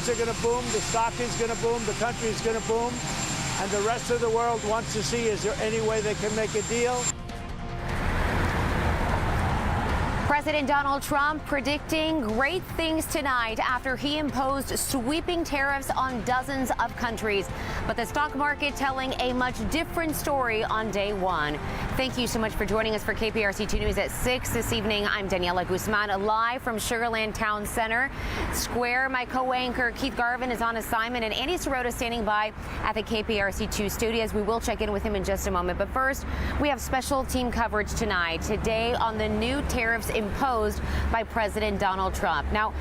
markets are going to boom, the stock is going to boom, the country is going to boom, and the rest of the world wants to see, is there any way they can make a deal? President Donald Trump predicting great things tonight after he imposed sweeping tariffs on dozens of countries. But the stock market telling a much different story on day one. Thank you so much for joining us for KPRC 2 News at 6 this evening. I'm Daniela Guzman, live from Sugar Land Town Center Square. My co-anchor Keith Garvin is on assignment, and Andy Sirota standing by at the KPRC 2 studios. We will check in with him in just a moment. But first, we have special team coverage tonight. Today on the new tariffs imposed by President Donald Trump. Now,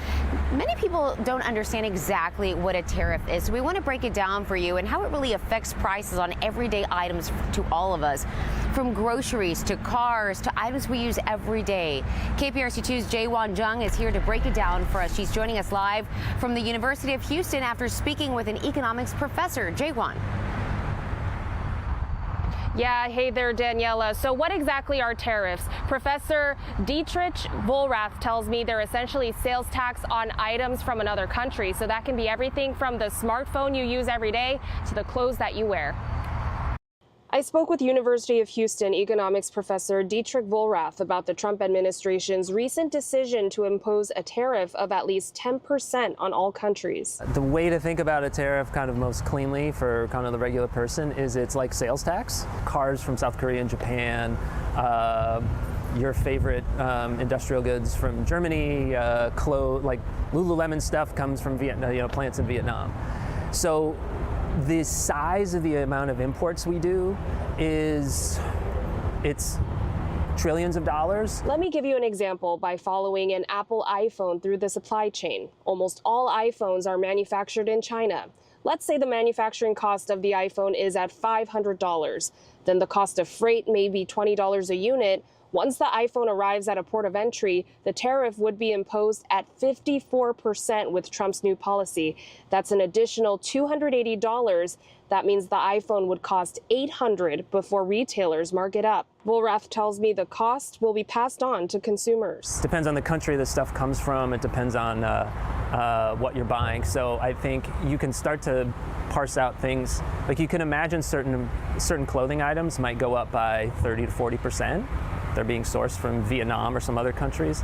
many people don't understand exactly what a tariff is, so we want to break it down for you and how it really affects prices on everyday items to all of us, from groceries to cars to items we use every day. KPRC 2's Jaewon Jung is here to break it down for us. She's joining us live from the University of Houston after speaking with an economics professor. Jaewon. Yeah, hey there, Daniela. So what exactly are tariffs? Professor Dietrich Vollrath tells me they're essentially sales tax on items from another country. So that can be everything from the smartphone you use every day to the clothes that you wear. I spoke with University of Houston economics professor Dietrich Vollrath about the Trump administration's recent decision to impose a tariff of at least 10% on all countries. The way to think about a tariff kind of most cleanly for kind of the regular person is it's like sales tax. Cars from South Korea and Japan, your favorite industrial goods from Germany, like Lululemon stuff comes from Vietnam, plants in Vietnam. So the size of the amount of imports we do it's trillions of dollars. Let me give you an example by following an Apple iPhone through the supply chain. Almost all iPhones are manufactured in China. Let's say the manufacturing cost of the iPhone is at $500. Then the cost of freight may be $20 a unit. Once the iPhone arrives at a port of entry, the tariff would be imposed at 54% with Trump's new policy. That's an additional $280. That means the iPhone would cost $800 before retailers mark it up. Vollrath tells me the cost will be passed on to consumers. Depends on the country this stuff comes from. It depends on what you're buying. So I think you can start to parse out things. Like you can imagine certain clothing items might go up by 30 to 40%. They're being sourced from Vietnam or some other countries.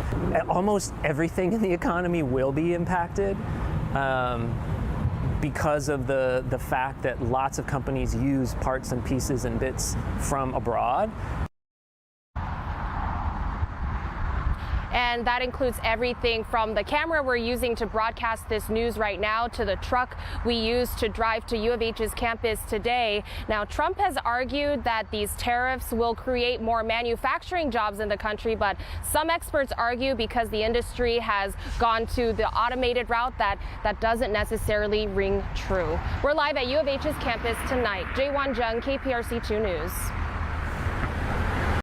Almost everything in the economy will be impacted because of the fact that lots of companies use parts and pieces and bits from abroad. And that includes everything from the camera we're using to broadcast this news right now to the truck we use to drive to U of H's campus today. Now, Trump has argued that these tariffs will create more manufacturing jobs in the country, but some experts argue because the industry has gone to the automated route that doesn't necessarily ring true. We're live at U of H's campus tonight. Jaewon Jung, KPRC 2 News.